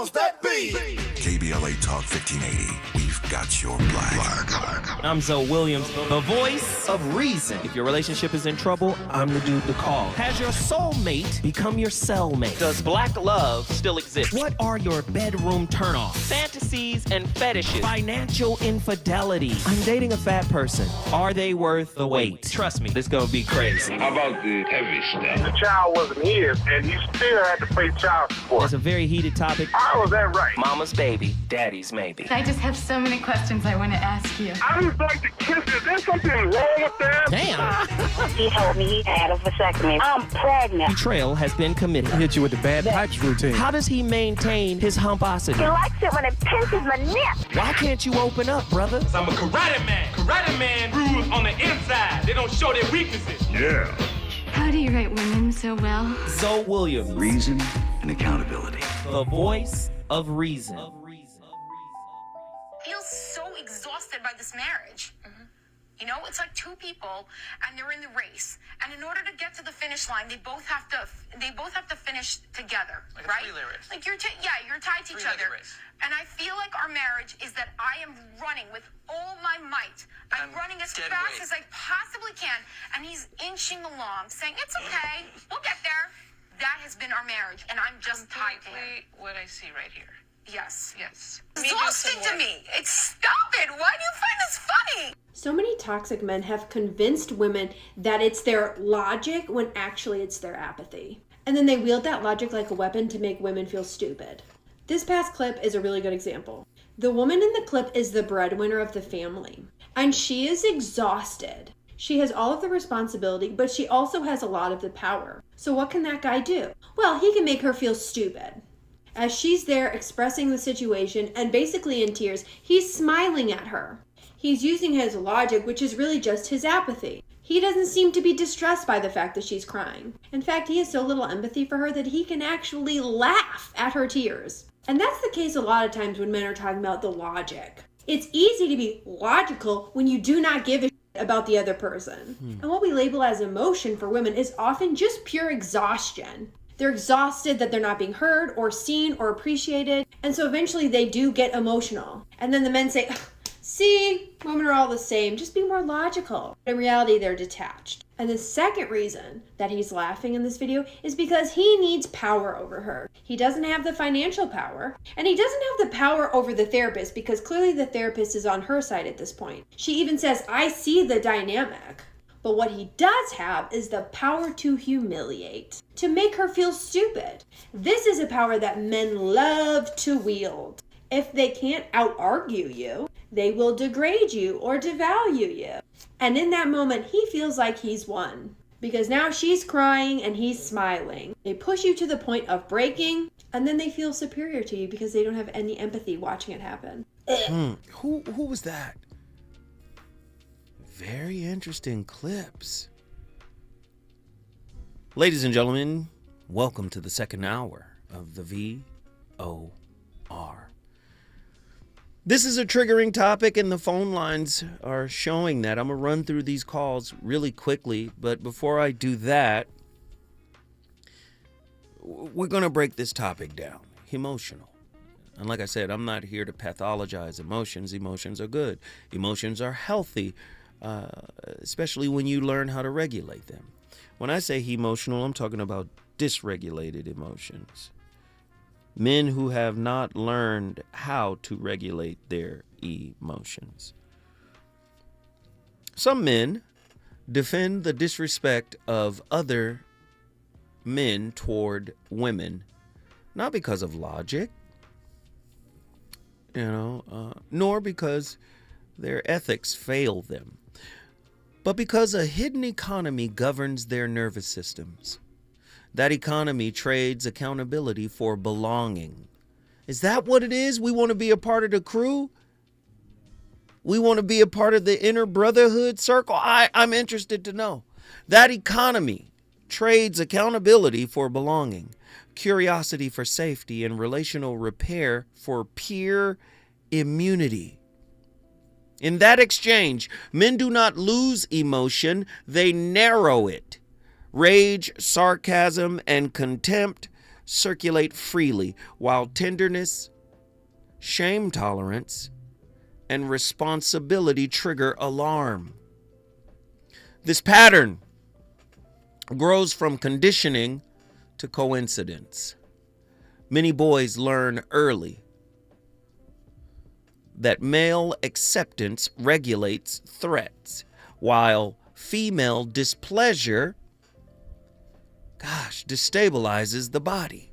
powers that be. KBLA Talk 1580. We've got your black. I'm Zoe Williams, the voice of reason. If your relationship is in trouble, I'm the dude to call. Has your soulmate become your cellmate? Does black love still exist? What are your bedroom turnoffs? Fantasies and fetishes. Financial infidelity. I'm dating a fat person. Are they worth the wait? Trust me, this gonna be crazy. How about the heavy stuff? The child wasn't his, and he still had to pay child support. It's a very heated topic. How was that right? Mama's baby, daddy's maybe. I just have so many questions I want to ask you. I just like to kiss it. Is there something wrong with that? Damn. He told me he had a vasectomy. I'm pregnant. Betrayal has been committed. Hit you with the bad pipes routine. How does he maintain his humposity? He likes it when it pinches my nip. Why can't you open up, brother? I'm a karate man. Karate man rules on the inside. They don't show their weaknesses. Yeah. How do you write women so well? Zoe Williams, Reason and accountability. the voice of reason. Feels so exhausted by this marriage. You know, it's like two people and they're in the race. And in order to get to the finish line, they both have to finish together, Like a right? relay race. Like you're tied to each Three-legged other. race. And I feel like our marriage is that I am running with all my might. I'm running as dead fast weight. as I possibly can. And he's inching along, saying, it's okay, we'll get there. That has been our marriage, and I'm just tied to him. What I see right here. Yes. Yes. Exhausting to me. Stop it. Why do you find this funny? So many toxic men have convinced women that it's their logic when actually it's their apathy. And then they wield that logic like a weapon to make women feel stupid. This past clip is a really good example. The woman in the clip is the breadwinner of the family, and she is exhausted. She has all of the responsibility, but she also has a lot of the power. So what can that guy do? Well, he can make her feel stupid. As she's there expressing the situation and basically in tears, he's smiling at her. He's using his logic, which is really just his apathy. He doesn't seem to be distressed by the fact that she's crying. In fact, he has so little empathy for her that he can actually laugh at her tears. And that's the case a lot of times when men are talking about the logic. It's easy to be logical when you do not give a shit about the other person. And what we label as emotion for women is often just pure exhaustion. They're exhausted that they're not being heard or seen or appreciated. And so eventually they do get emotional. And then the men say, see, women are all the same. Just be more logical. In reality, they're detached. And the second reason that he's laughing in this video is because he needs power over her. He doesn't have the financial power. And he doesn't have the power over the therapist because clearly the therapist is on her side at this point. She even says, I see the dynamic. But what he does have is the power to humiliate, to make her feel stupid. This is a power that men love to wield. If they can't out-argue you, they will degrade you or devalue you. And in that moment, he feels like he's won. Because now she's crying and he's smiling. They push you to the point of breaking, and then they feel superior to you because they don't have any empathy watching it happen. Who was that? Very interesting clips. Ladies and gentlemen, welcome to the second hour of the VOR. This is a triggering topic, and the phone lines are showing that. I'm going to run through these calls really quickly, but before I do that, we're going to break this topic down. Emotional. And like I said, I'm not here to pathologize emotions. Emotions are good. Emotions are healthy, especially when you learn how to regulate them. When I say emotional, I'm talking about dysregulated emotions. Men who have not learned how to regulate their emotions. Some men defend the disrespect of other men toward women, not because of logic, nor because their ethics fail them, but because a hidden economy governs their nervous systems. That economy trades accountability for belonging. Is that what it is? We want to be a part of the crew? We want to be a part of the inner brotherhood circle? I'm interested to know. That economy trades accountability for belonging, curiosity for safety, and relational repair for peer immunity. In that exchange, men do not lose emotion, they narrow it. Rage, sarcasm, and contempt circulate freely, while tenderness, shame tolerance, and responsibility trigger alarm. This pattern grows from conditioning to coincidence. Many boys learn early that male acceptance regulates threats, while female displeasure, destabilizes the body.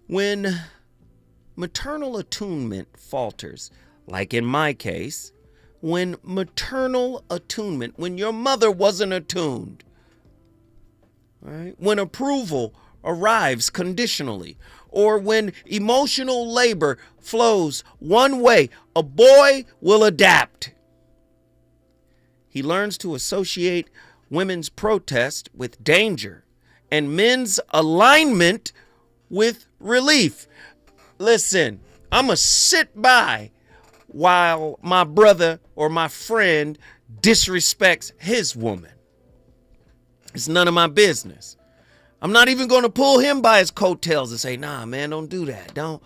When maternal attunement falters, like in my case, when maternal attunement, when your mother wasn't attuned, right? When approval arrives conditionally, or when emotional labor flows one way, a boy will adapt. He learns to associate women's protest with danger and men's alignment with relief. Listen, I'm going to sit by while my brother or my friend disrespects his woman. It's none of my business. I'm not even going to pull him by his coattails and say, nah, man, don't do that. Do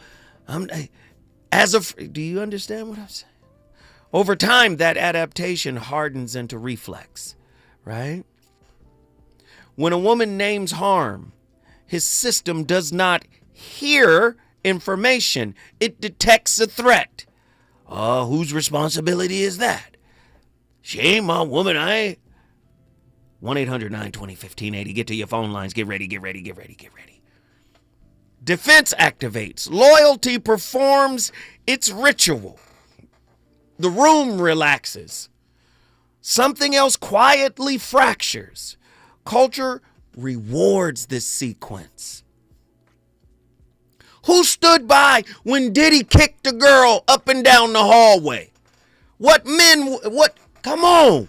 you understand what I'm saying? Over time, that adaptation hardens into reflex, right? When a woman names harm, his system does not hear information. It detects a threat. Whose responsibility is that? She ain't my woman. 1-800-920-1580. Get to your phone lines. Get ready. Defense activates. Loyalty performs its ritual. The room relaxes. Something else quietly fractures. Culture rewards this sequence. Who stood by when Diddy kicked the girl up and down the hallway? Come on.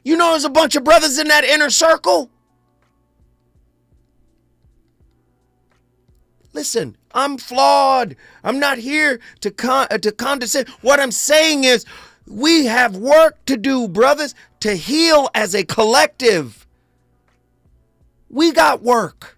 You know there's a bunch of brothers in that inner circle? Listen, I'm flawed. I'm not here to condescend. What I'm saying is we have work to do, brothers, to heal as a collective. We got work.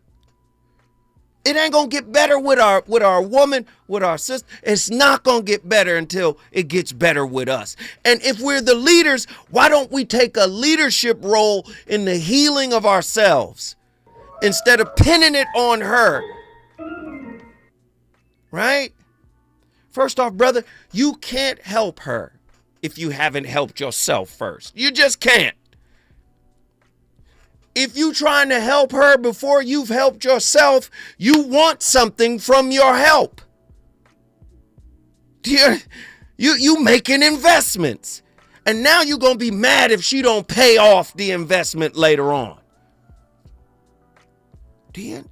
It ain't going to get better with our woman, with our sister. It's not going to get better until it gets better with us. And if we're the leaders, why don't we take a leadership role in the healing of ourselves instead of pinning it on her? Right? First off, brother, you can't help her if you haven't helped yourself first. You just can't. If you trying to help her before you've helped yourself, you want something from your help. You making investments. And now you're going to be mad if she don't pay off the investment later on. Do you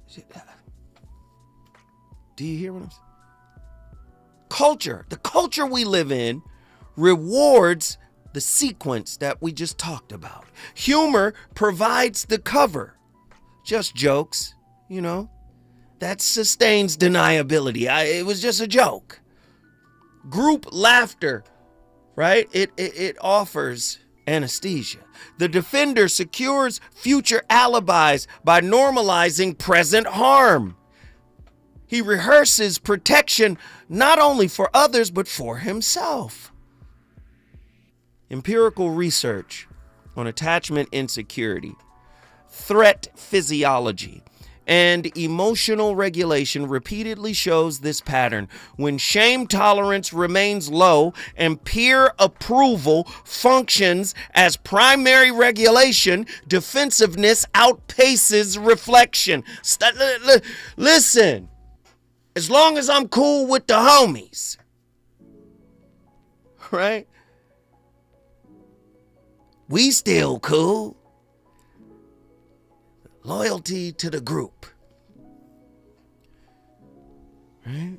hear what I'm saying? The culture we live in rewards the sequence that we just talked about. Humor provides the cover. Just jokes, that sustains deniability. It was just a joke. Group laughter, right? It offers anesthesia. The defender secures future alibis by normalizing present harm. He rehearses protection not only for others, but for himself. Empirical research on attachment insecurity, threat physiology, and emotional regulation repeatedly shows this pattern. When shame tolerance remains low and peer approval functions as primary regulation, defensiveness outpaces reflection. Listen, as long as I'm cool with the homies, right? We still cool. Loyalty to the group. Right?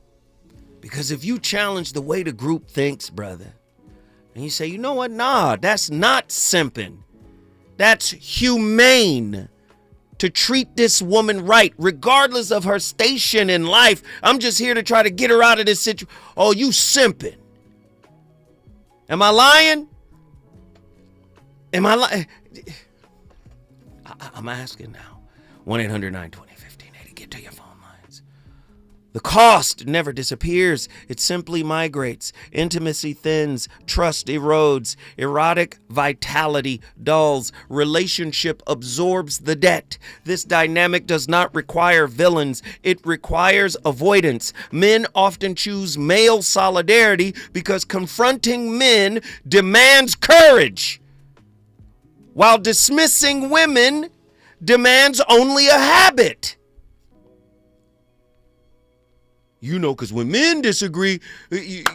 Because if you challenge the way the group thinks, brother, and you say, you know what? Nah, that's not simping. That's humane to treat this woman right, regardless of her station in life. I'm just here to try to get her out of this situation. Oh, you simping. Am I lying? I'm asking now. 1-800-920-1580. Get to your phone lines. The cost never disappears. It simply migrates. Intimacy thins. Trust erodes. Erotic vitality dulls. Relationship absorbs the debt. This dynamic does not require villains. It requires avoidance. Men often choose male solidarity because confronting men demands courage, while dismissing women demands only a habit. You know, because when men disagree,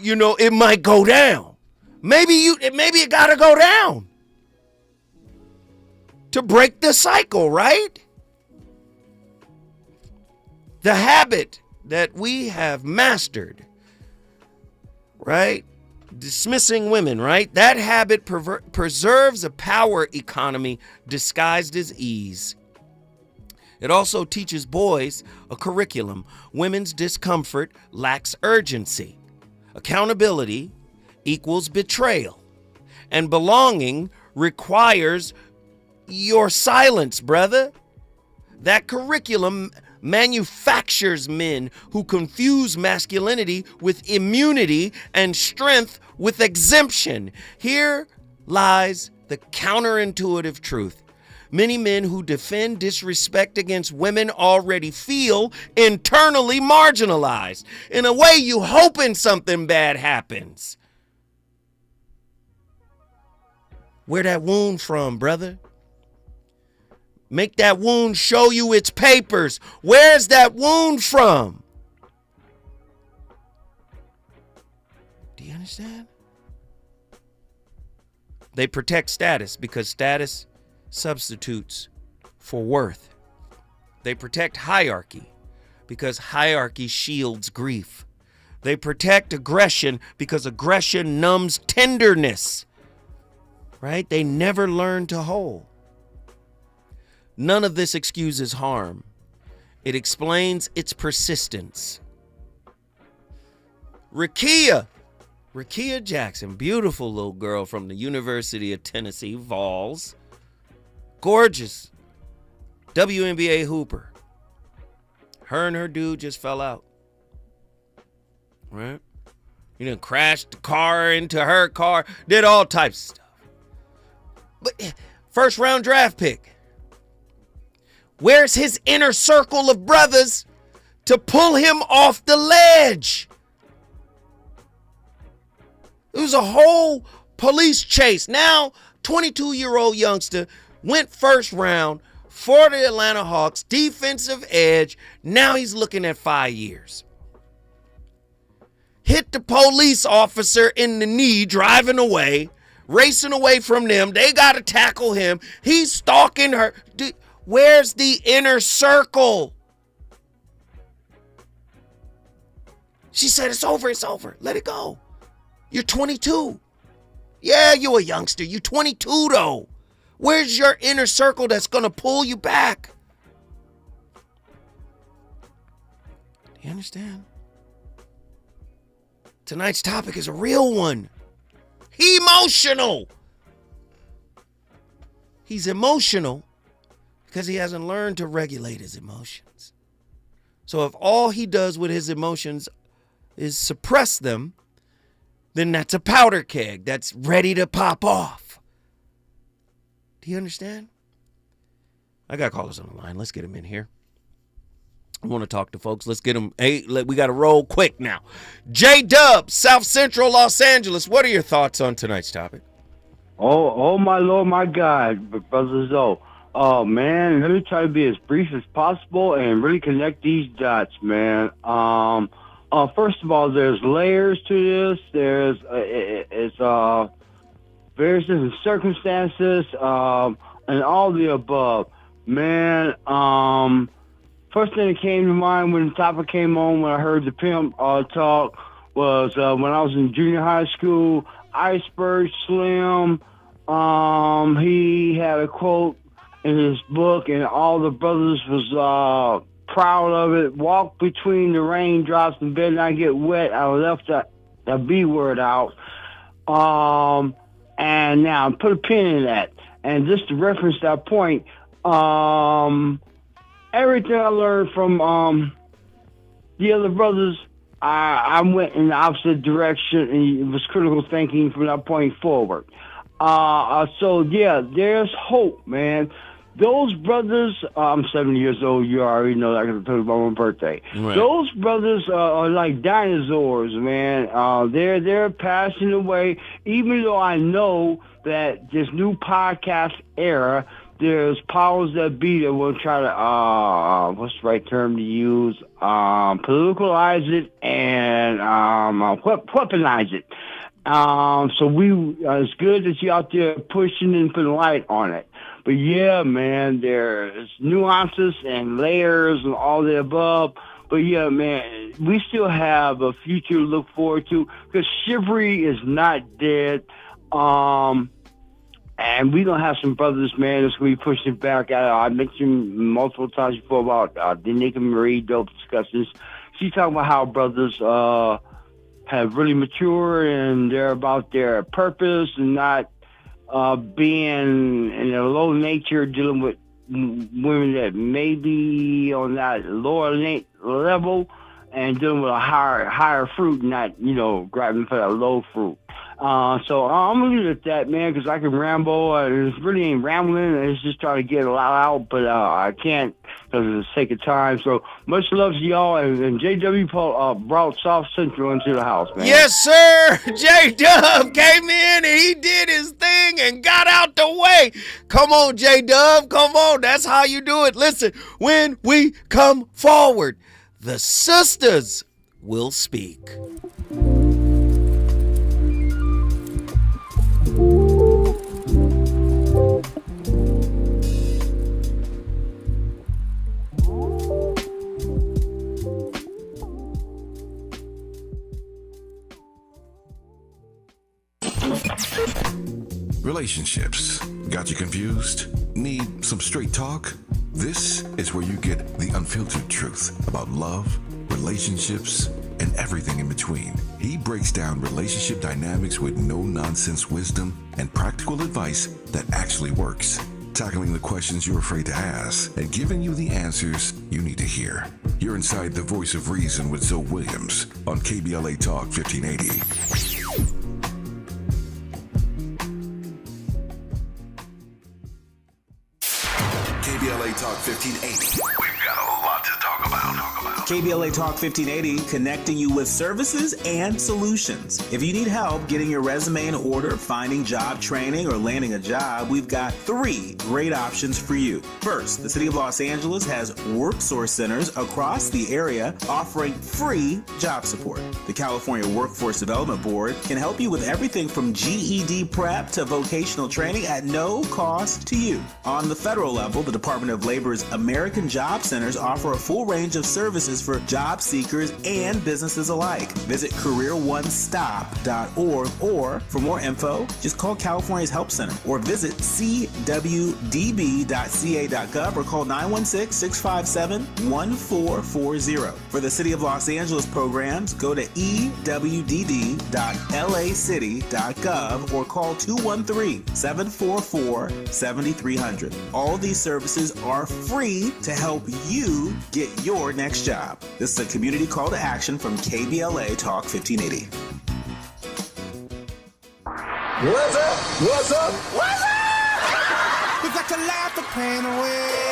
you know, it might go down. Maybe it got to go down to break the cycle, right? The habit that we have mastered, right? Dismissing women, right? That habit preserves a power economy disguised as ease. It also teaches boys a curriculum. Women's discomfort lacks urgency. Accountability equals betrayal. And belonging requires your silence, brother. That curriculum manufactures men who confuse masculinity with immunity and strength with exemption. Here lies the counterintuitive truth. Many men who defend disrespect against women already feel internally marginalized. In a way, you hoping something bad happens. Where that wound from, brother? Make that wound show you its papers. Where's that wound from? Do you understand? They protect status because status substitutes for worth. They protect hierarchy because hierarchy shields grief. They protect aggression because aggression numbs tenderness. Right? They never learn to hold. None of this excuses harm. It explains its persistence. Rakia Jackson, beautiful little girl from the University of Tennessee Vols. Gorgeous. WNBA hooper. Her and her dude just fell out. Right? You done crashed the car into her car. Did all types of stuff. But first round draft pick. Where's his inner circle of brothers to pull him off the ledge? It was a whole police chase. Now, 22-year-old youngster went first round for the Atlanta Hawks, defensive edge. Now he's looking at 5 years. Hit the police officer in the knee driving away, racing away from them. They got to tackle him. He's stalking her. Where's the inner circle? She said, it's over. Let it go. You're 22. Yeah, you a youngster. You're 22, though. Where's your inner circle that's going to pull you back? Do you understand? Tonight's topic is a real one. Emotional. He's emotional because he hasn't learned to regulate his emotions. So if all he does with his emotions is suppress them, then that's a powder keg that's ready to pop off. Do you understand? I got callers on the line. Let's get them in here. I want to talk to folks. Let's get them. Hey, we got to roll quick now. J-Dub, South Central Los Angeles. What are your thoughts on tonight's topic? Oh my Lord, my God, Brother Zoe. Oh, man, let me try to be as brief as possible and really connect these dots, man. First of all, there's layers to this. There's various different circumstances, and all the above. Man, first thing that came to mind when the topic came on, when I heard the pimp talk, was when I was in junior high school, Iceberg Slim, he had a quote in his book, and all the brothers was proud of it. Walk between the raindrops and better not get wet. I left the B word out. And now put a pin in that. And just to reference that point, everything I learned from the other brothers, I went in the opposite direction, and it was critical thinking from that point forward. So yeah, there's hope, man. Those brothers, I'm 70 years old. You already know that because I told you about my birthday. Right. Those brothers are like dinosaurs, man. They're passing away. Even though I know that this new podcast era, there's powers that be that will try to, what's the right term to use? Politicalize it and weaponize it. So it's good that you're out there pushing and putting light on it. But yeah, man, there's nuances and layers and all the above. But yeah, man, we still have a future to look forward to because chivalry is not dead. And we don't have some brothers, man, that's going to be pushing back. I mentioned multiple times before about the Nick and Marie dope discussions. She's talking about how brothers have really matured and they're about their purpose and not being in a low nature, dealing with women that may be on that lower level and dealing with a higher fruit, not, grabbing for that low fruit. So I'm going to leave it at that, man, because I can ramble. It really ain't rambling. It's just trying to get a lot out, but I can't because of the sake of time. So much love to y'all. And JW brought South Central into the house, man. Yes, sir. J-Dub came in and he did his thing and got out the way. Come on, J-Dub. Come on. That's how you do it. Listen, when we come forward, the sisters will speak. Relationships. Got you confused? Need some straight talk? This is where you get the unfiltered truth about love, relationships, and everything in between. He breaks down relationship dynamics with no-nonsense wisdom and practical advice that actually works. Tackling the questions you're afraid to ask and giving you the answers you need to hear. You're inside the voice of reason with Zoe Williams on KBLA Talk 1580. KBLA Talk 1580. We've got a lot to talk about. KBLA Talk 1580, connecting you with services and solutions. If you need help getting your resume in order, finding job training, or landing a job, we've got 3 great options for you. First, the City of Los Angeles has WorkSource centers across the area offering free job support. The California Workforce Development Board can help you with everything from GED prep to vocational training at no cost to you. On the federal level, the Department of Labor's American Job Centers offer a full range of services for job seekers and businesses alike. Visit careeronestop.org, or for more info, just call California's Help Center or visit cwdb.ca.gov or call 916-657-1440. For the City of Los Angeles programs, go to ewd.lacity.gov or call 213-744-7300. All these services are free to help you get your next job. This is a community call to action from KBLA Talk 1580. What's up? What's up? What's up? We got to laugh the pain away.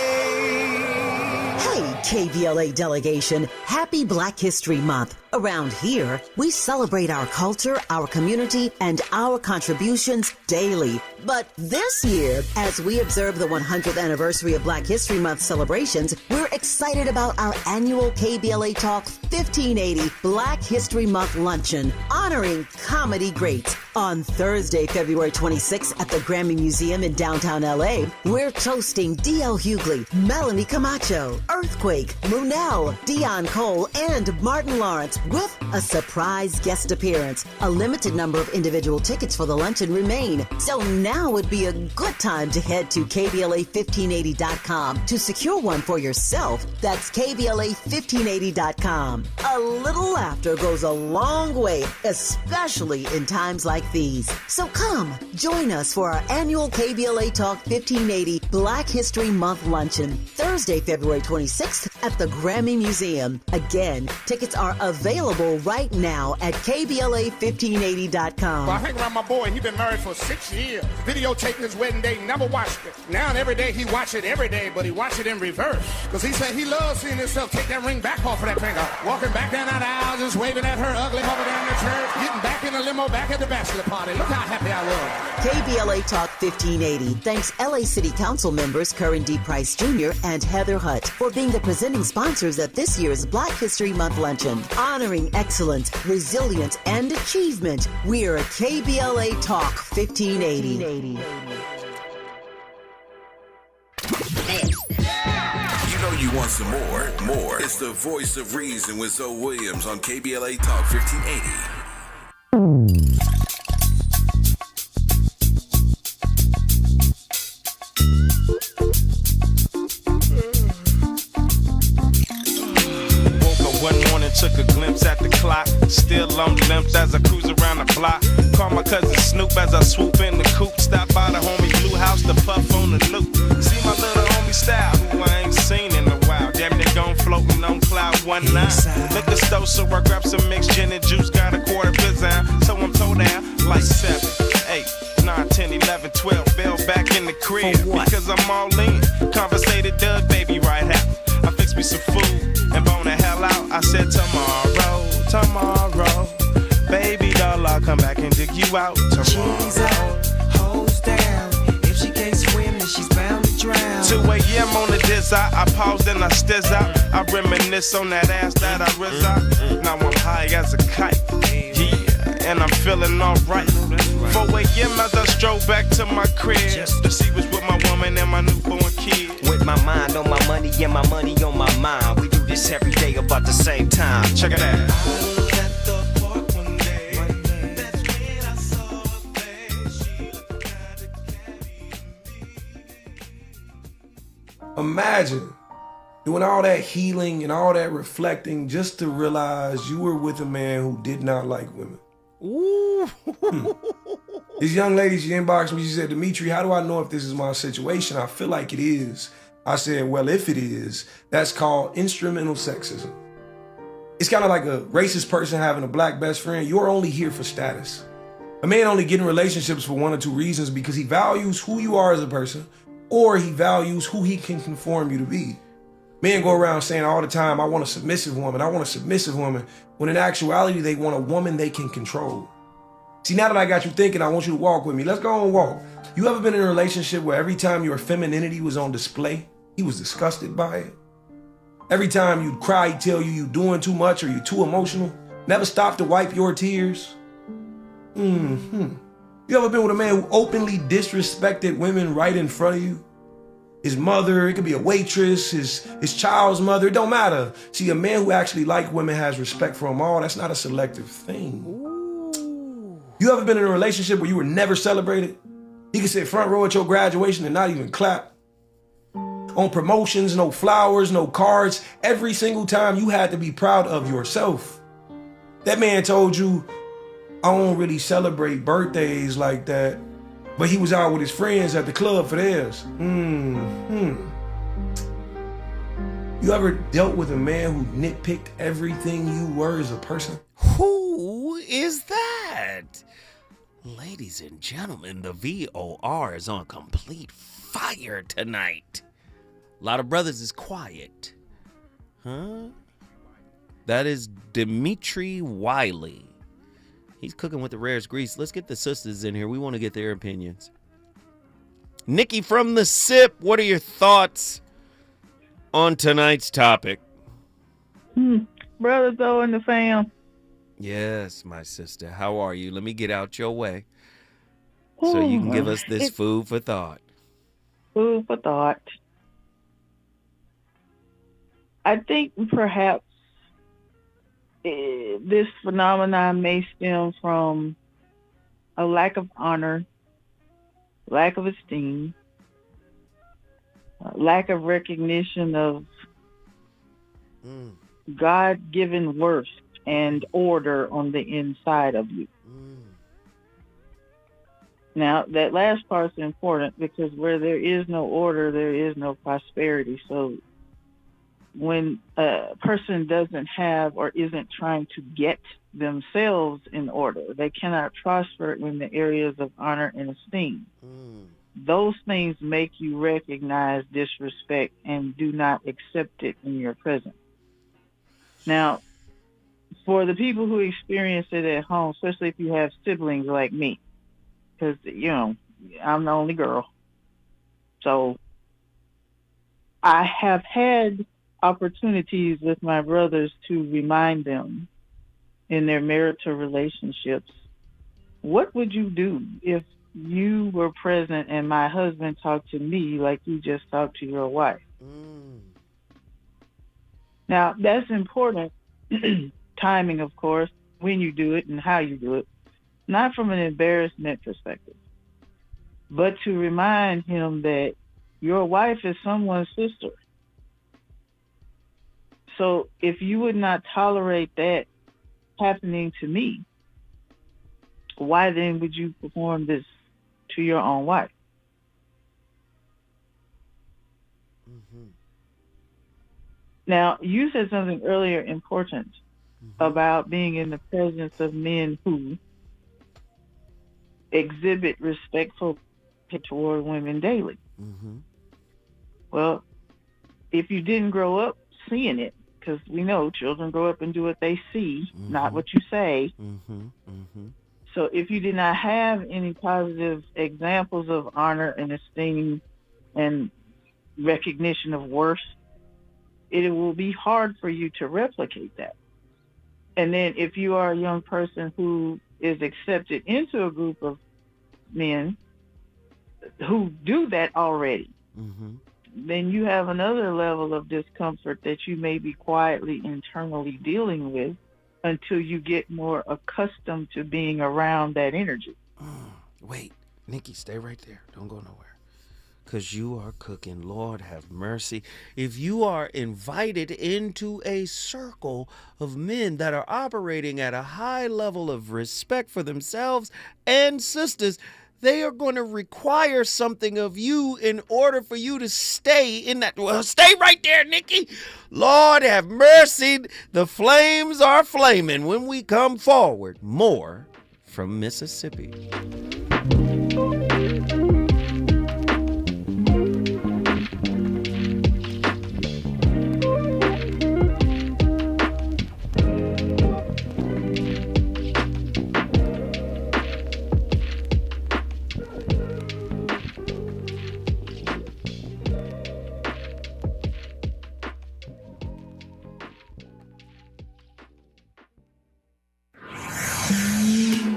Hey, KBLA delegation, happy Black History Month. Around here, we celebrate our culture, our community, and our contributions daily. But this year, as we observe the 100th anniversary of Black History Month celebrations, we're excited about our annual KBLA Talk 1580 Black History Month Luncheon, honoring comedy greats. On Thursday, February 26th at the Grammy Museum in downtown LA, we're toasting D.L. Hughley, Melanie Camacho, Earthquake, Earthquake, Munel, Dion Cole, and Martin Lawrence with a surprise guest appearance. A limited number of individual tickets for the luncheon remain, so now would be a good time to head to KBLA1580.com to secure one for yourself. That's KBLA1580.com. A little laughter goes a long way, especially in times like these. So come, join us for our annual KBLA Talk 1580 Black History Month luncheon, Thursday, February 26th at the Grammy Museum. Again, tickets are available right now at KBLA1580.com. I hang around my boy, he been married for 6 years. Videotaping his wedding day, never watched it. Now every day he watch it every day, but he watch it in reverse. Because he said he loves seeing himself take that ring back off of that finger. Walking back down that aisle, just waving at her ugly mother down the church. Getting back in the limo, back at the bachelor party. Look how happy I was. KBLA Talk 1580 thanks LA City Council members Curran D. Price Jr. and Heather Hutt for being the presenting sponsors at this year's Black History Month luncheon. Honoring excellence, resilience, and achievement, we're at KBLA Talk 1580. You know you want some more. It's the voice of reason with Zoe Williams on KBLA Talk 1580. Took a glimpse at the clock, still on glimpse as I cruise around the block. Call my cousin Snoop as I swoop in the coupe. Stop by the homie Blue House to puff on the loop. See my little homie Style, who I ain't seen in a while. Damn, they gone floating on cloud 19. Liquor store, so I grab some mixed gin and juice. Got a quarter pizzan, so I'm told down like 7, 8, 9, 10, 11, 12. Bell back in the crib because I'm all in. Conversated Doug, baby, right out. I fixed me some food and bone the hell out. I said tomorrow, baby doll, I'll come back and dig you out tomorrow. She's out, hose down. If she can't swim, then she's bound to drown. 2 a.m. on the diz out. I paused and I stiz out. I reminisce on that ass that I riz out. Now I'm high as a kite, yeah, and I'm feeling alright. 4 a.m. as I stroll back to my crib to see what's with my woman and my newborn kid. With my mind on my money and my money on my mind. We do this every day about the same time. Check it out. Imagine doing all that healing and all that reflecting just to realize you were with a man who did not like women. Ooh. This young lady, she inboxed me, she said, Dimitri, how do I know if this is my situation? I feel like it is. I said, well, if it is, that's called instrumental sexism. It's kind of like a racist person having a black best friend. You're only here for status. A man only get in relationships for 1 or 2 reasons: because he values who you are as a person, or he values who he can conform you to be. Men go around saying all the time, I want a submissive woman, I want a submissive woman, when in actuality, they want a woman they can control. See, now that I got you thinking, I want you to walk with me. Let's go and walk. You ever been in a relationship where every time your femininity was on display, he was disgusted by it? Every time you'd cry, he'd tell you you're doing too much or you're too emotional? Never stop to wipe your tears? You ever been with a man who openly disrespected women right in front of you? His mother, it could be a waitress, his child's mother, it don't matter. See, a man who actually likes women has respect for them all. That's not a selective thing. Ooh. You ever been in a relationship where you were never celebrated? He could sit front row at your graduation and not even clap. On promotions, no flowers, no cards. Every single time you had to be proud of yourself. That man told you, I don't really celebrate birthdays like that, but he was out with his friends at the club for theirs. You ever dealt with a man who nitpicked everything you were as a person? Who is that? Ladies and gentlemen, the VOR is on complete fire tonight. A lot of brothers is quiet. Huh? That is Dimitri Wiley. He's cooking with the rarest grease. Let's get the sisters in here. We want to get their opinions. Nikki from the SIP, what are your thoughts on tonight's topic? Brother Zoe and the fam. Yes, my sister. How are you? Let me get out your way so you can give us this food for thought. Food for thought. I think perhaps this phenomenon may stem from a lack of honor, lack of esteem, lack of recognition of God-given worth and order on the inside of you. Now, that last part's important because where there is no order, there is no prosperity. So when a person doesn't have or isn't trying to get themselves in order, they cannot prosper in the areas of honor and esteem. Those things make you recognize disrespect and do not accept it in your presence. Now, for the people who experience it at home, especially if you have siblings like me, because, you know, I'm the only girl. So I have had opportunities with my brothers to remind them in their marital relationships, what would you do if you were present and my husband talked to me like you just talked to your wife? Now, that's important. Timing, of course, when you do it and how you do it. Not from an embarrassment perspective, but to remind him that your wife is someone's sister. So if you would not tolerate that happening to me, why then would you perform this to your own wife? Now, you said something earlier important about being in the presence of men who exhibit respectful toward women daily. Well, if you didn't grow up seeing it, because we know children grow up and do what they see, not what you say. So if you did not have any positive examples of honor and esteem and recognition of worth, it will be hard for you to replicate that. And then if you are a young person who is accepted into a group of men who do that already, then you have another level of discomfort that you may be quietly internally dealing with until you get more accustomed to being around that energy. Wait, Nikki, stay right there. Don't go nowhere. Because you are cooking. Lord have mercy. If you are invited into a circle of men that are operating at a high level of respect for themselves and sisters, they are going to require something of you in order for you to stay in that. Well, stay right there, Nikki. Lord have mercy. The flames are flaming when we come forward. More from Mississippi.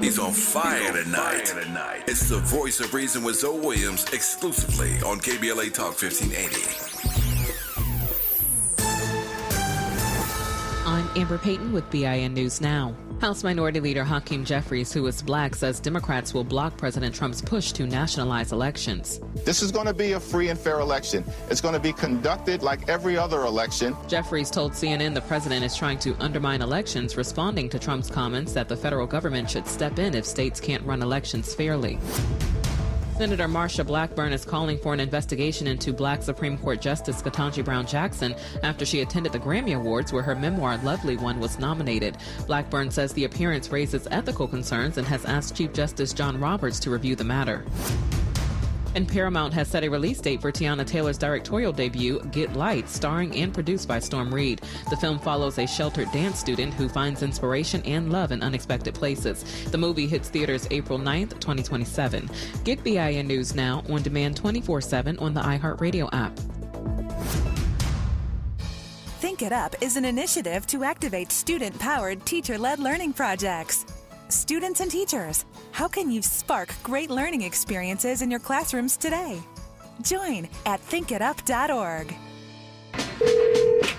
He's on fire tonight. It's the Voice of Reason with Zoe Williams exclusively on KBLA Talk 1580. I'm Amber Payton with BIN News Now. House Minority Leader Hakeem Jeffries, who is black, says Democrats will block President Trump's push to nationalize elections. This is going to be a free and fair election. It's going to be conducted like every other election. Jeffries told CNN the president is trying to undermine elections, responding to Trump's comments that the federal government should step in if states can't run elections fairly. Senator Marsha Blackburn is calling for an investigation into black Supreme Court Justice Ketanji Brown Jackson after she attended the Grammy Awards where her memoir Lovely One was nominated. Blackburn says the appearance raises ethical concerns and has asked Chief Justice John Roberts to review the matter. And Paramount has set a release date for Tiana Taylor's directorial debut, Get Light, starring and produced by Storm Reed. The film follows a sheltered dance student who finds inspiration and love in unexpected places. The movie hits theaters April 9th, 2027. Get BIN News Now on demand 24/7 on the iHeartRadio app. Think It Up is an initiative to activate student-powered, teacher-led learning projects. Students and teachers, how can you spark great learning experiences in your classrooms today? Join at thinkitup.org.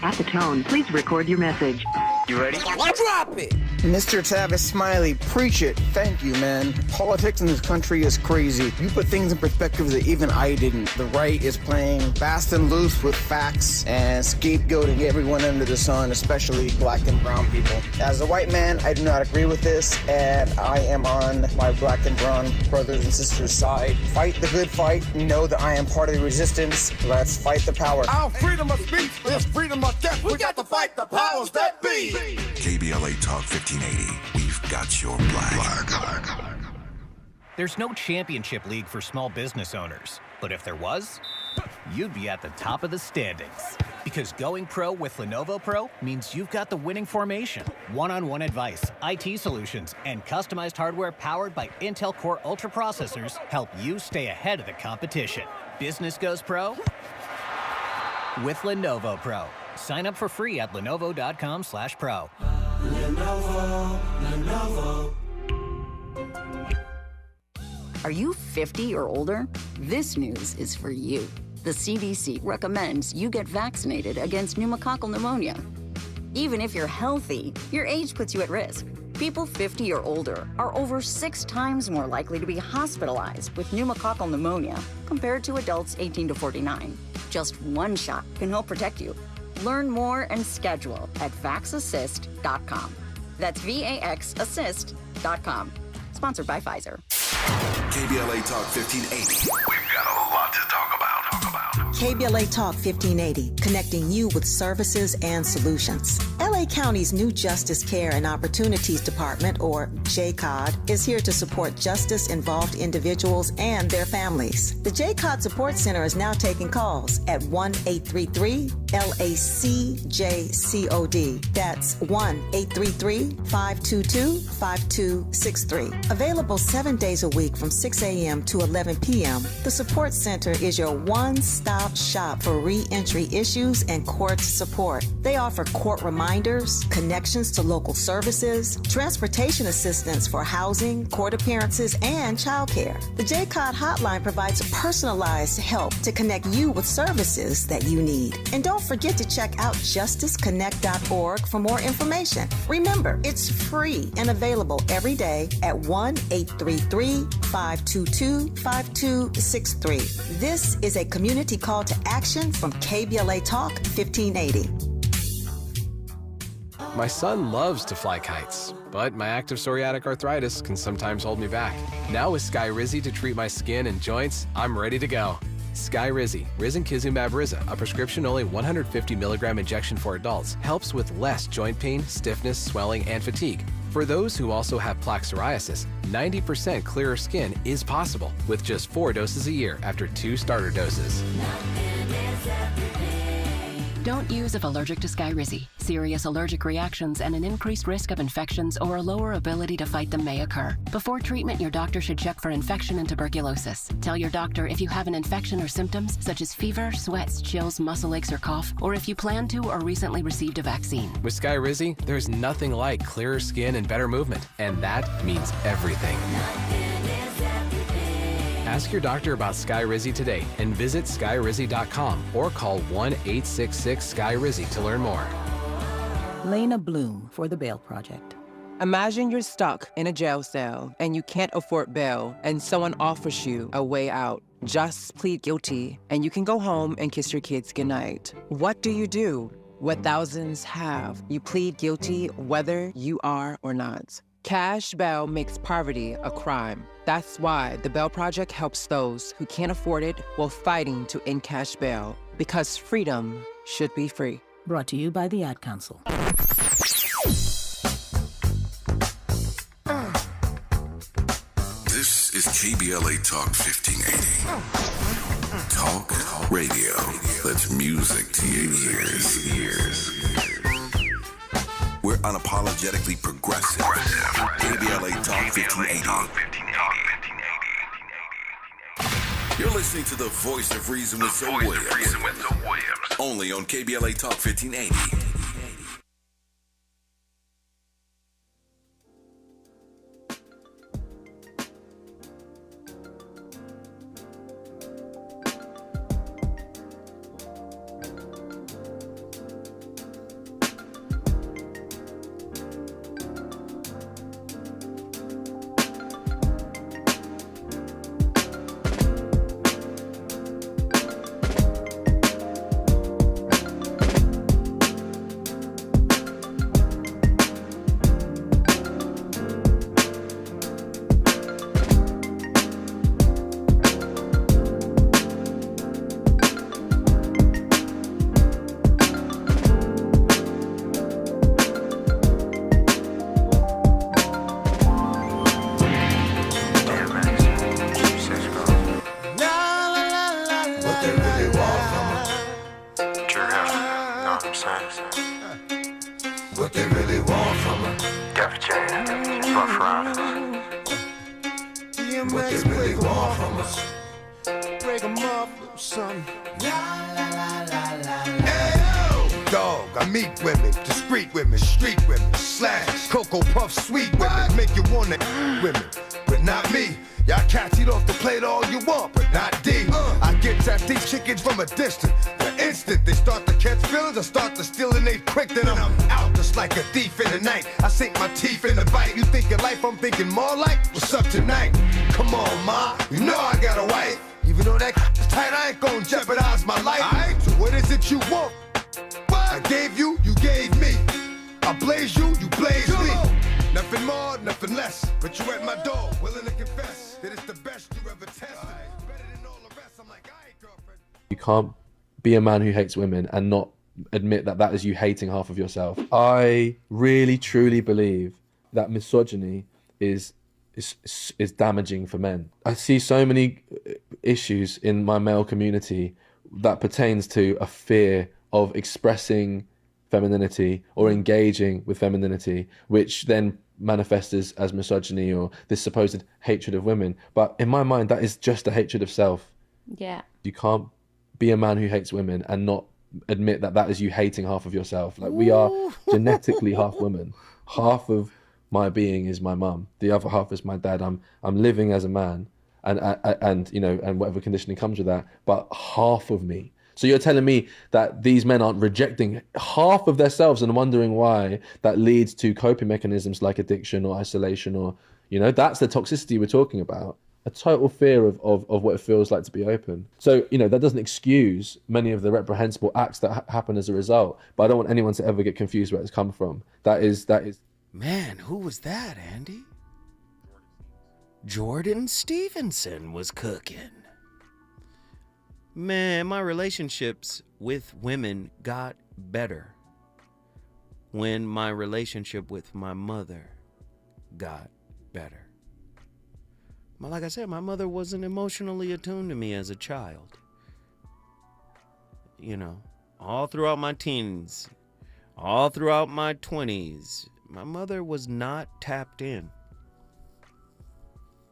At the tone, please record your message. You ready? Drop it! Mr. Tavis Smiley, preach it. Thank you, man. Politics in this country is crazy. You put things in perspective that even I didn't. The right is playing fast and loose with facts and scapegoating everyone under the sun, especially black and brown people. As a white man, I do not agree with this, and I am on my black and brown brothers and sisters' side. Fight the good fight. Know that I am part of the resistance. Let's fight the power. Our freedom of speech is freedom of death. We got to fight the powers that be. KBLA Talk 1580. We've got your black. There's no championship league for small business owners, but if there was, you'd be at the top of the standings. Because going pro with Lenovo Pro means you've got the winning formation, one-on-one advice, IT solutions, and customized hardware powered by Intel Core Ultra processors help you stay ahead of the competition. Business goes pro with Lenovo Pro. Sign up for free at lenovo.com/pro. Lenovo. Are you 50 or older? This news is for you. The CDC recommends you get vaccinated against pneumococcal pneumonia. Even if you're healthy, your age puts you at risk. People 50 or older are over 6 times more likely to be hospitalized with pneumococcal pneumonia compared to adults 18 to 49. Just one shot can help protect you. Learn more and schedule at vaxassist.com. That's VAXassist.com. Sponsored by Pfizer. KBLA Talk 1580. We've got a lot to talk about. KBLA Talk 1580, connecting you with services and solutions. LA County's new Justice Care and Opportunities Department, or JCOD, is here to support justice-involved individuals and their families. The JCOD Support Center is now taking calls at 1-833-LACJCOD. That's 1-833-522-5263. Available 7 days a week from 6 a.m. to 11 p.m., the Support Center is your one-stop shop for re-entry issues and court support. They offer court reminders, connections to local services, transportation assistance for housing, court appearances, and childcare. The JCOD hotline provides personalized help to connect you with services that you need. And don't forget to check out justiceconnect.org for more information. Remember, it's free and available every day at 1-833-522-5263. This is a community call to action from KBLA Talk 1580. My son loves to fly kites, but my active psoriatic arthritis can sometimes hold me back. Now with Skyrizi to treat my skin and joints, I'm ready to go. Skyrizi, risankizumab Riza, a prescription-only 150 milligram injection for adults, helps with less joint pain, stiffness, swelling, and fatigue. For those who also have plaque psoriasis, 90% clearer skin is possible with just 4 doses a year after 2 starter doses. Don't use if allergic to Skyrizi. Serious allergic reactions and an increased risk of infections or a lower ability to fight them may occur. Before treatment, your doctor should check for infection and tuberculosis. Tell your doctor if you have an infection or symptoms such as fever, sweats, chills, muscle aches, or cough, or if you plan to or recently received a vaccine. With Skyrizi, there's nothing like clearer skin and better movement, and that means everything. Ask your doctor about Skyrizi today and visit skyrizi.com or call 1-866-SKYRIZI to learn more. Lena Bloom for the Bail Project. Imagine you're stuck in a jail cell and you can't afford bail and someone offers you a way out. Just plead guilty and you can go home and kiss your kids goodnight. What do? What thousands have. You plead guilty whether you are or not. Cash bail makes poverty a crime. That's why the Bail Project helps those who can't afford it while fighting to end cash bail, because freedom should be free. Brought to you by the Ad Council. This is KBLA Talk 1580. Talk radio. That's music to your ears. We're unapologetically progressive. KBLA Talk 1580. You're listening to the voice of reason with Zoe Williams. Only on KBLA Talk 1580. Rough Riders. What they really want from us. Break 'em up, son. Dog, I meet women, discreet women, street women, slash, Cocoa Puff, sweet women, make you wanna women, but not me. Y'all cats eat off the plate all you want, but not D. I get at these chickens from a distance. The instant they start to catch feelings, I start to steal and they quick, then I'm out just like a thief in the night. I sink my teeth in the bite. You think your life, I'm thinking more like, what's up tonight? Come on, ma, you know I got a wife. Even though that is tight, I ain't gonna jeopardize my life. Alright, so what is it you want? I gave you, you gave me. I blaze you, you blaze me. Nothing more, nothing less. But you at my door, willing to confess that it's the best you ever tested. Better than all the rest. I'm like, alright, girlfriend. You can't be a man who hates women and not admit that that is you hating half of yourself. I really, truly believe that misogyny is damaging for men. I see so many issues in my male community that pertains to a fear of expressing femininity or engaging with femininity, which then manifests as misogyny or this supposed hatred of women. But in my mind, that is just a hatred of self. Yeah. You can't be a man who hates women and not admit that that is you hating half of yourself. Like, we are genetically half women. Half of my being is my mum. The other half is my dad. I'm living as a man, and you know, and whatever conditioning comes with that. But half of me. So you're telling me that these men aren't rejecting half of themselves and wondering why that leads to coping mechanisms like addiction or isolation, or, you know, that's the toxicity we're talking about. A total fear of what it feels like to be open. So, you know, that doesn't excuse many of the reprehensible acts that happen as a result. But I don't want anyone to ever get confused where it's come from. That is. Man, who was that, Andy? Jordan Stevenson was cooking. Man, my relationships with women got better when my relationship with my mother got better. Like I said, my mother wasn't emotionally attuned to me as a child. You know, all throughout my teens, all throughout my 20s, my mother was not tapped in.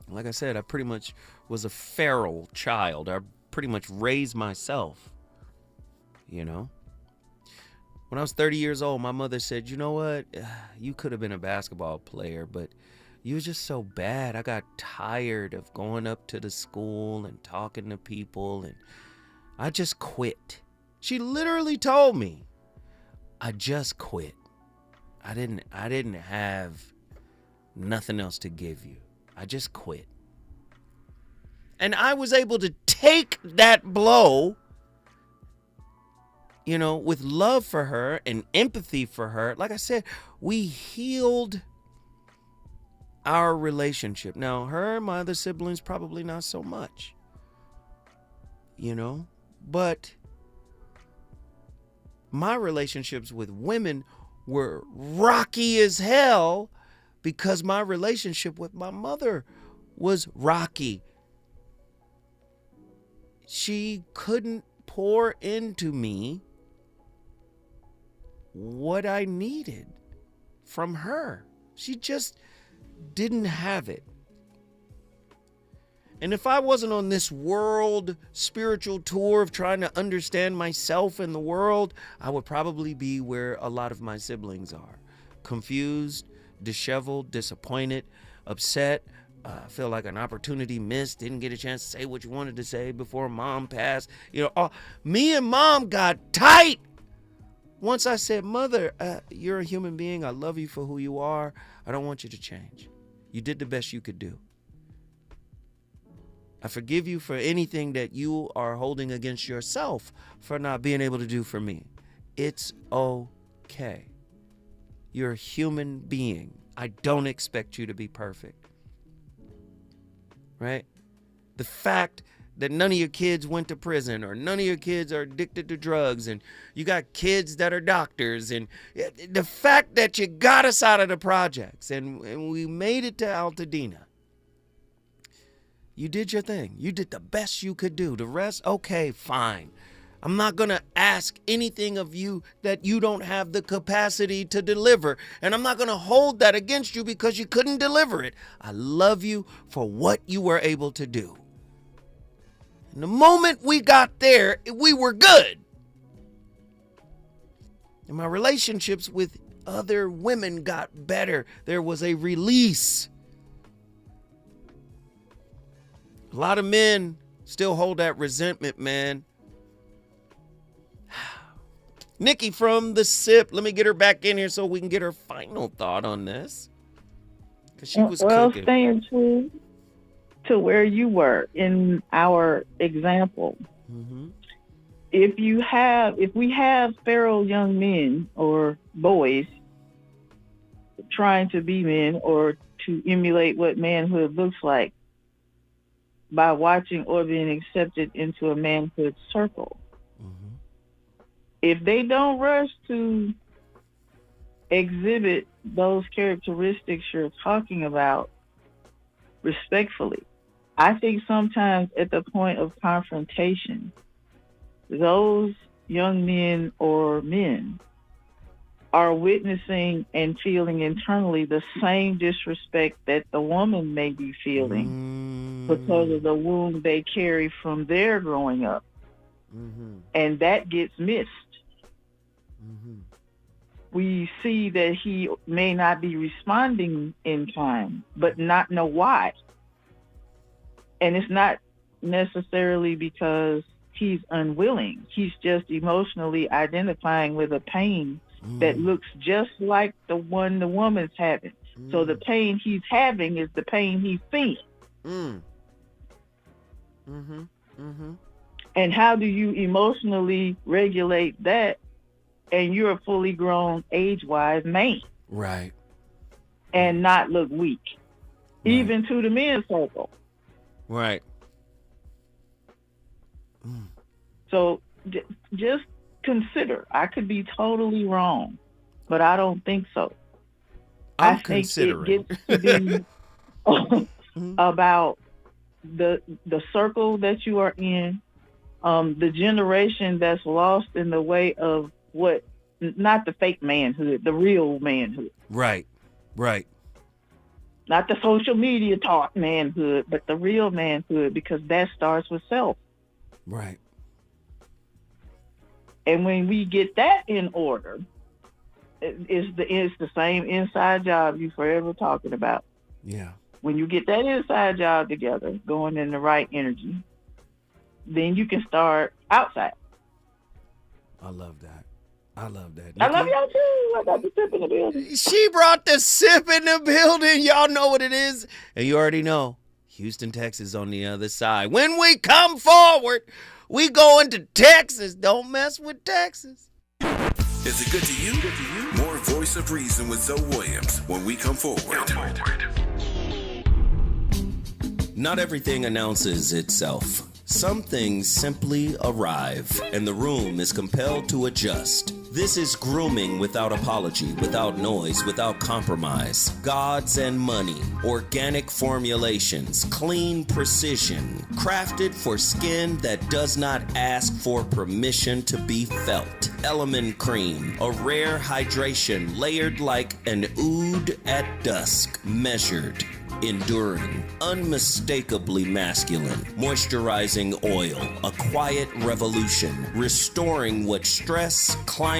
Like I said, I pretty much was a feral child. I pretty much raised myself, you know. When I was 30 years old, my mother said, you know what, you could have been a basketball player, but you were just so bad. I got tired of going up to the school and talking to people, and I just quit. She literally told me, I just quit. I didn't have nothing else to give you. I just quit. And I was able to take that blow, you know, with love for her and empathy for her. Like I said, we healed our relationship. Now, her and my other siblings, probably not so much, you know, but my relationships with women were rocky as hell because my relationship with my mother was rocky. She couldn't pour into me what I needed from her. She just didn't have it. And if I wasn't on this world spiritual tour of trying to understand myself and the world, I would probably be where a lot of my siblings are. Confused, disheveled, disappointed, upset, feel like an opportunity missed, didn't get a chance to say what you wanted to say before mom passed. You know, me and mom got tight. Once I said, Mother, you're a human being. I love you for who you are. I don't want you to change. You did the best you could do. I forgive you for anything that you are holding against yourself for not being able to do for me. It's okay. You're a human being. I don't expect you to be perfect. Right? The fact that none of your kids went to prison or none of your kids are addicted to drugs and you got kids that are doctors, and the fact that you got us out of the projects and we made it to Altadena. You did your thing. You did the best you could do. The rest, okay, fine. I'm not going to ask anything of you that you don't have the capacity to deliver. And I'm not going to hold that against you because you couldn't deliver it. I love you for what you were able to do. And the moment we got there, we were good. And my relationships with other women got better. There was a release. A lot of men still hold that resentment, man. Nikki from The Sip, let me get her back in here so we can get her final thought on this. Because she was cooking. Staying true to where you were in our example. Mm-hmm. If we have feral young men or boys trying to be men or to emulate what manhood looks like by watching or being accepted into a manhood circle, if they don't rush to exhibit those characteristics you're talking about respectfully, I think sometimes at the point of confrontation, those young men or men are witnessing and feeling internally the same disrespect that the woman may be feeling because of the wound they carry from their growing up. And that gets missed. We see that he may not be responding in time, but not know why. And it's not necessarily because he's unwilling. He's just emotionally identifying with a pain that looks just like the one the woman's having. So the pain he's having is the pain he's seeing. And how do you emotionally regulate that? And you're a fully grown, age-wise man. Right. And not look weak. Right. Even to the men's circle. Right. So just consider. I could be totally wrong, but I don't think so. I think it gets to be about the circle that you are in, the generation that's lost in the way of what, not the fake manhood, the real manhood. Right. Not the social media taught manhood, but the real manhood, because that starts with self. Right. And when we get that in order, it's the same inside job you forever talking about. Yeah. When you get that inside job together, going in the right energy, then you can start outside. I love that. Nikki. I love y'all too. I got the sip in the building. She brought the sip in the building. Y'all know what it is. And you already know. Houston, Texas on the other side. When we come forward, we go into Texas. Don't mess with Texas. Is it good to you? More Voice of Reason with Zoe Williams when we come forward. Not everything announces itself. Some things simply arrive, and the room is compelled to adjust. This is grooming without apology, without noise, without compromise. Gods and money, organic formulations, clean precision, crafted for skin that does not ask for permission to be felt. Element Cream, a rare hydration layered like an oud at dusk, measured, enduring, unmistakably masculine, moisturizing oil, a quiet revolution, restoring what stress, climate,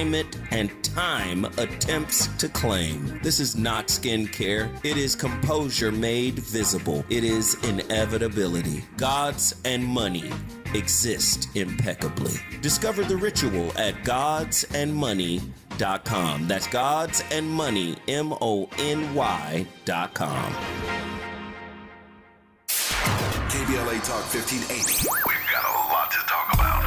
and time attempts to claim. This is not skincare. It is composure made visible. It is inevitability. Gods and money exist impeccably. Discover the ritual at godsandmoney.com. That's godsandmoney, MONY.com. KBLA Talk 1580. We've got a lot to talk about.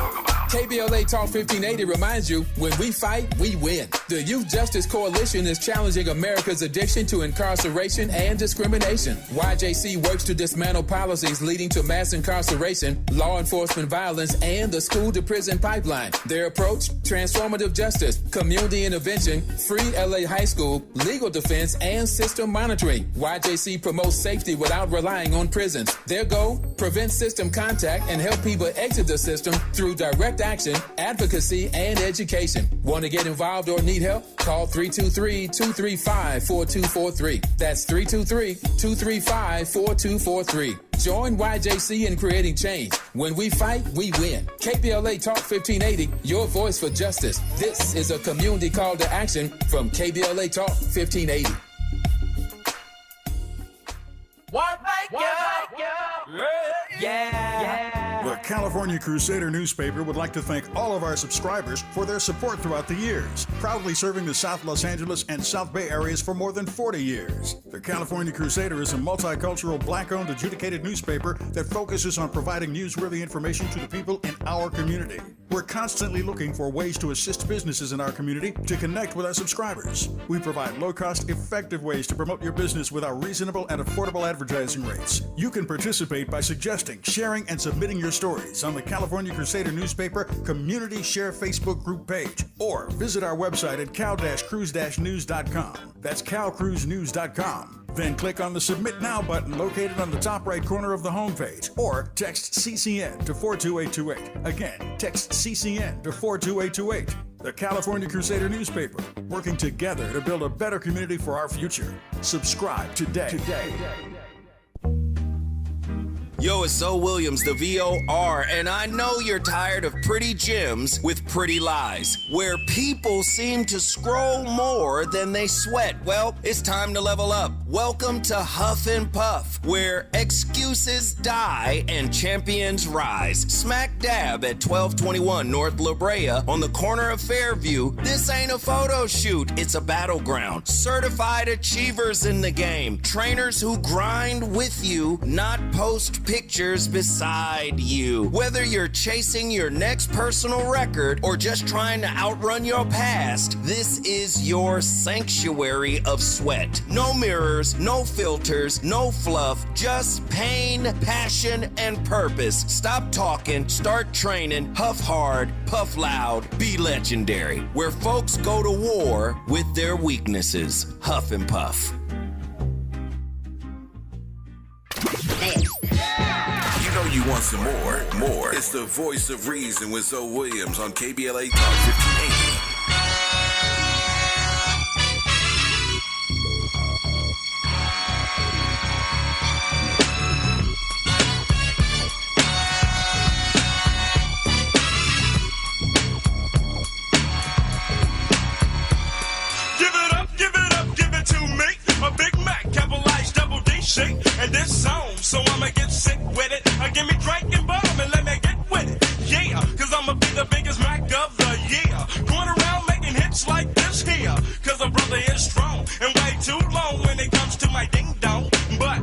KBLA Talk 1580 reminds you, when we fight, we win. The Youth Justice Coalition is challenging America's addiction to incarceration and discrimination. YJC works to dismantle policies leading to mass incarceration, law enforcement violence, and the school-to-prison pipeline. Their approach, transformative justice, community intervention, free LA high school, legal defense, and system monitoring. YJC promotes safety without relying on prisons. Their goal, prevent system contact and help people exit the system through direct action, advocacy, and education. Want to get involved or need help? Call 323-235-4243. That's 323-235-4243. Join YJC in creating change. When we fight, we win. KBLA Talk 1580, your voice for justice. This is a community call to action from KBLA Talk 1580. The California Crusader newspaper would like to thank all of our subscribers for their support throughout the years, proudly serving the South Los Angeles and South Bay areas for more than 40 years. The California Crusader is a multicultural, black-owned, adjudicated newspaper that focuses on providing newsworthy information to the people in our community. We're constantly looking for ways to assist businesses in our community to connect with our subscribers. We provide low-cost, effective ways to promote your business with our reasonable and affordable advertising rates. You can participate by suggesting, sharing, and submitting your stories on the California Crusader newspaper Community Share Facebook group page, or visit our website at cal-cruise-news.com. That's calcruisenews.com. Then click on the Submit Now button located on the top right corner of the homepage, or text CCN to 42828. Again, text CCN to 42828. The California Crusader newspaper, working together to build a better community for our future. Subscribe today. Yo, it's Zoe Williams, the VOR, and I know you're tired of pretty gems with pretty lies, where people seem to scroll more than they sweat. Well, it's time to level up. Welcome to Huff and Puff, where excuses die and champions rise. Smack dab at 1221 North La Brea on the corner of Fairview. This ain't a photo shoot, it's a battleground. Certified achievers in the game. Trainers who grind with you, not post pictures beside you. Whether you're chasing your next personal record or just trying to outrun your past, this is your sanctuary of sweat. No mirrors, no filters, no fluff, just pain, passion, and purpose. Stop talking, start training, huff hard, puff loud, be legendary. Where folks go to war with their weaknesses. Huff and Puff. You know you want some more. It's the voice of reason with Zoe Williams on KBLA Talk 1580. Give it to me. A Big Mac, capitalized double D shake. And this song, so I'ma get sick with it. Give me drink and bomb and let me get with it. Yeah, cause I'ma be the biggest Mac of the year. Going around making hits like this here. Cause a brother is strong and way too long when it comes to my ding dong. But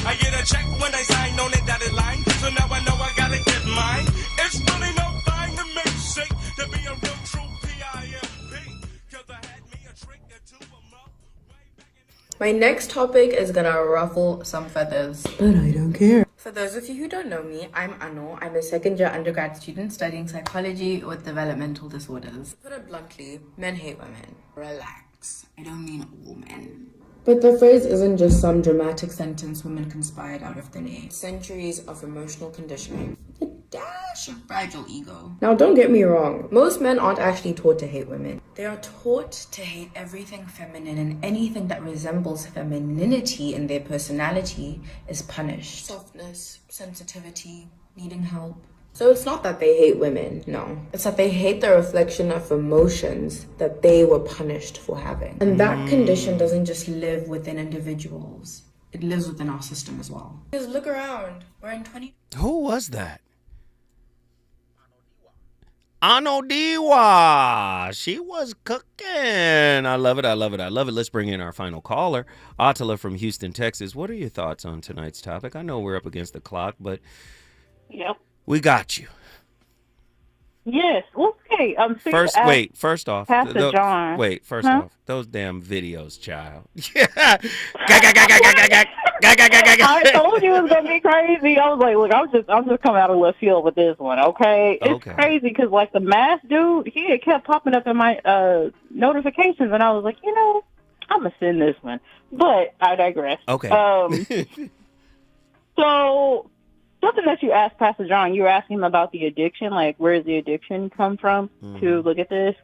I get a check when they sign on it dotted line. So now I know I gotta get mine. It's really no thing to make sick to be a real true PIMP. Cause I had me a trick or two a month. My next topic is gonna ruffle some feathers. But I don't care. For those of you who don't know me, I'm Anu. I'm a second-year undergrad student studying psychology with developmental disorders. To put it bluntly, men hate women. Relax. I don't mean all men. But the phrase isn't just some dramatic sentence women conspired out of thin air. Centuries of emotional conditioning. A dash of fragile ego. Now, don't get me wrong. Most men aren't actually taught to hate women. They are taught to hate everything feminine, and anything that resembles femininity in their personality is punished. Softness, sensitivity, needing help. So it's not that they hate women, no. It's that they hate the reflection of emotions that they were punished for having. And that condition doesn't just live within individuals. It lives within our system as well. Because look around. We're in 20... Who was that? Anodiwa. She was cooking. I love it. Let's bring in our final caller, Attila from Houston, Texas. What are your thoughts on tonight's topic? I know we're up against the clock, but Yep. we got you. Yes. Okay. First off, Pastor John. First Huh? off, those damn videos, child. I told you it was gonna be crazy. I was like, look, I'm just coming out of left field with this one, okay? It's crazy because like the mask dude, he had kept popping up in my notifications, and I was like, I'm gonna send this one, but I digress. Okay. So something that you asked Pastor John, you were asking him about the addiction, like where does the addiction come from to look at this,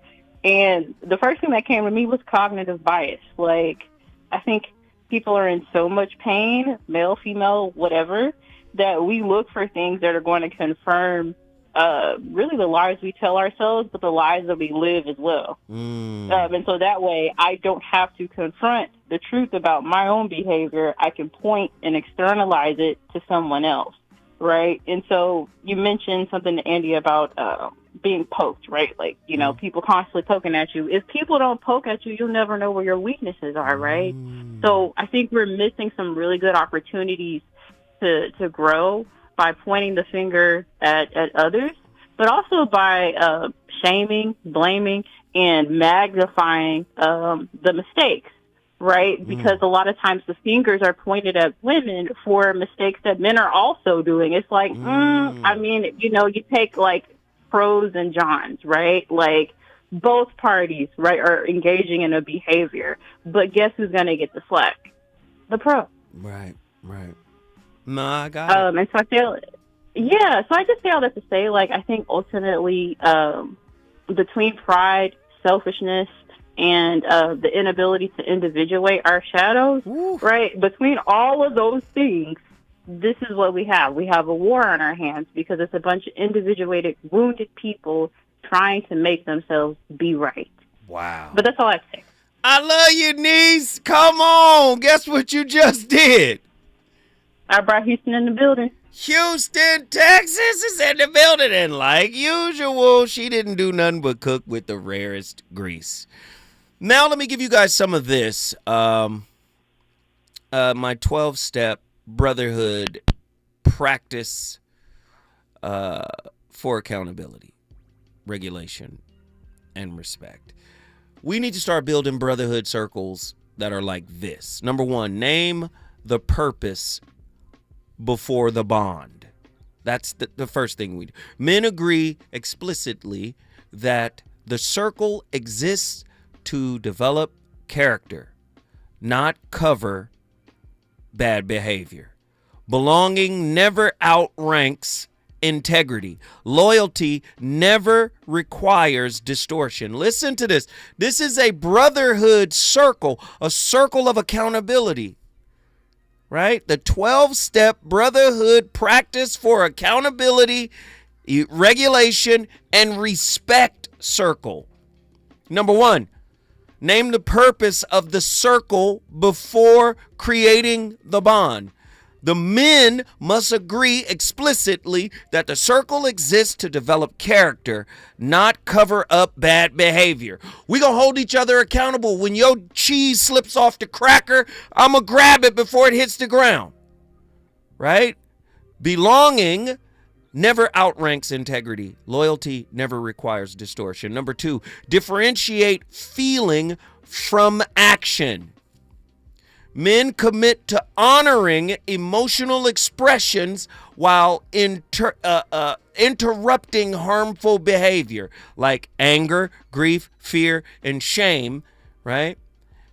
and the first thing that came to me was cognitive bias. Like, I think people are in so much pain, male, female, whatever, that we look for things that are going to confirm really the lies we tell ourselves, but the lies that we live as well. And so that way I don't have to confront the truth about my own behavior. I can point and externalize it to someone else, right? And so you mentioned something to Andy about being poked, right? Like, people constantly poking at you. If people don't poke at you, you'll never know where your weaknesses are, right? So I think we're missing some really good opportunities to grow by pointing the finger at others, but also by shaming, blaming, and magnifying the mistakes, right? Because a lot of times the fingers are pointed at women for mistakes that men are also doing. It's like, you take like pros and cons, right? Like both parties, right, are engaging in a behavior, but guess who's going to get the slack? The pro. Right. No, I got it. And so I feel, so I just say all that to say, like, I think ultimately between pride, selfishness, and the inability to individuate our shadows, right, between all of those things, this is what we have. We have a war on our hands because it's a bunch of individuated, wounded people trying to make themselves be right. Wow. But that's all I have to say. I love you, niece. Come on. Guess what you just did? I brought Houston in the building. Houston, Texas is in the building. And like usual, she didn't do nothing but cook with the rarest grease. Now let me give you guys some of this. My 12-step brotherhood practice for accountability, regulation, and respect. We need to start building brotherhood circles that are like this. Number one, name the purpose before the bond. That's the first thing we do. Men agree explicitly that the circle exists to develop character, not cover bad behavior. Belonging never outranks integrity. Loyalty never requires distortion. Listen to this. This is a brotherhood circle, a circle of accountability. Right? The 12-step brotherhood practice for accountability, regulation, and respect circle. Number one, name the purpose of the circle before creating the bond. The men must agree explicitly that the circle exists to develop character, not cover up bad behavior. We're going to hold each other accountable. When your cheese slips off the cracker, I'm going to grab it before it hits the ground. Right? Belonging never outranks integrity. Loyalty never requires distortion. Number two, differentiate feeling from action. Men commit to honoring emotional expressions while interrupting harmful behavior like anger, grief, fear, and shame, right?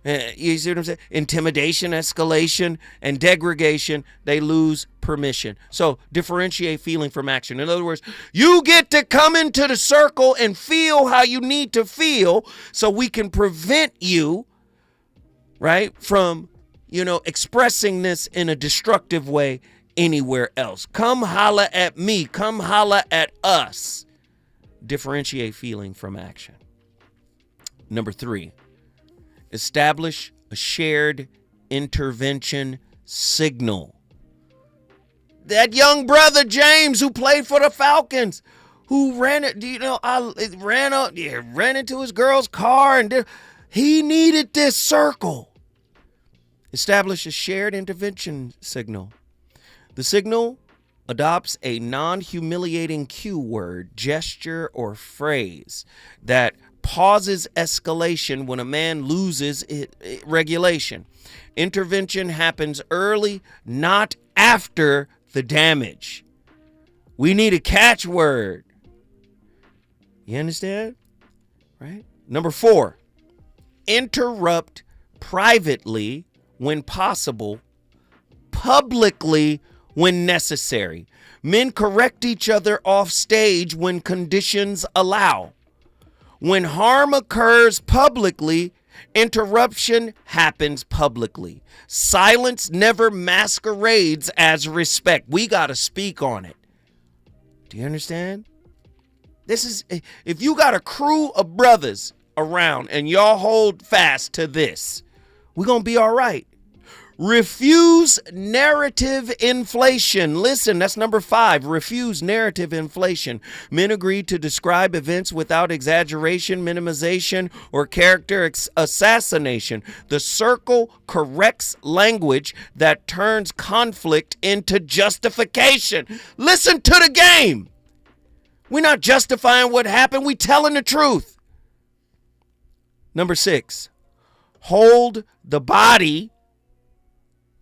You see what I'm saying? Intimidation, escalation, and degradation, they lose permission. So differentiate feeling from action. In other words, you get to come into the circle and feel how you need to feel so we can prevent you, right, from expressing this in a destructive way anywhere else. Come holla at me. Come holla at us. Differentiate feeling from action. Number three, establish a shared intervention signal. That young brother, James, who played for the Falcons, who ran into his girl's car, and he needed this circle. Establish a shared intervention signal. The signal adopts a non-humiliating cue word, gesture, or phrase that pauses escalation when a man loses regulation. Intervention happens early, not after the damage. We need a catchword. You understand? Right? Number 4, interrupt privately when possible, publicly when necessary. Men correct each other off stage when conditions allow. When harm occurs publicly, interruption happens publicly. Silence never masquerades as respect. We got to speak on it. Do you understand? This is, if you got a crew of brothers around and y'all hold fast to this, we're going to be all right. Refuse narrative inflation. Listen, that's number 5. Refuse narrative inflation. Men agree to describe events without exaggeration, minimization, or character assassination. The circle corrects language that turns conflict into justification. Listen to the game. We're not justifying what happened. We're telling the truth. Number 6, hold the body,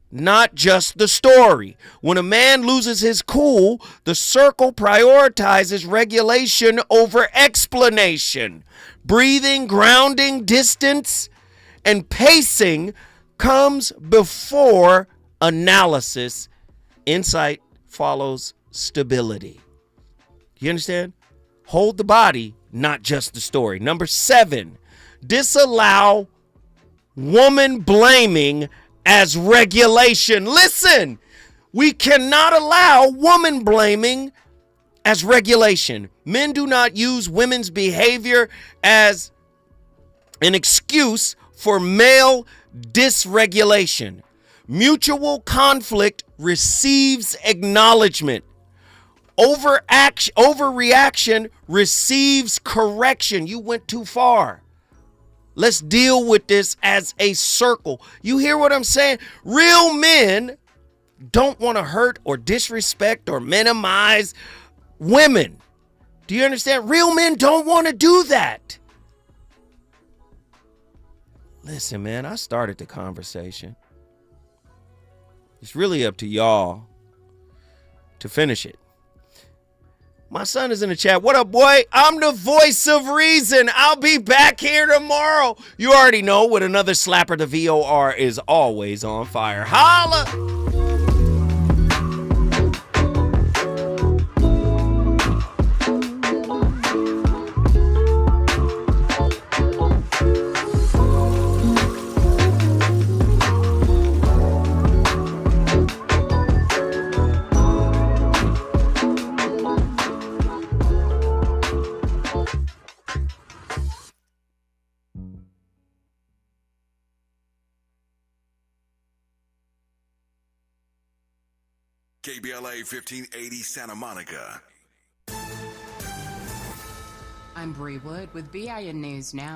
not just the story. When a man loses his cool, the circle prioritizes regulation over explanation. Breathing, grounding, distance, and pacing comes before analysis. Insight follows stability. You understand? Hold the body, not just the story. Number 7, disallow woman blaming as regulation. Listen, we cannot allow woman blaming as regulation. Men do not use women's behavior as an excuse for male dysregulation. Mutual conflict receives acknowledgement. Overreaction receives correction. You went too far. Let's deal with this as a circle. You hear what I'm saying? Real men don't want to hurt or disrespect or minimize women. Do you understand? Real men don't want to do that. Listen, man, I started the conversation. It's really up to y'all to finish it. My son is in the chat. What up, boy? I'm the voice of reason. I'll be back here tomorrow. You already know, with another slapper, the VOR is always on fire. Holla! KBLA 1580 Santa Monica. I'm Bree Wood with BIN News Now.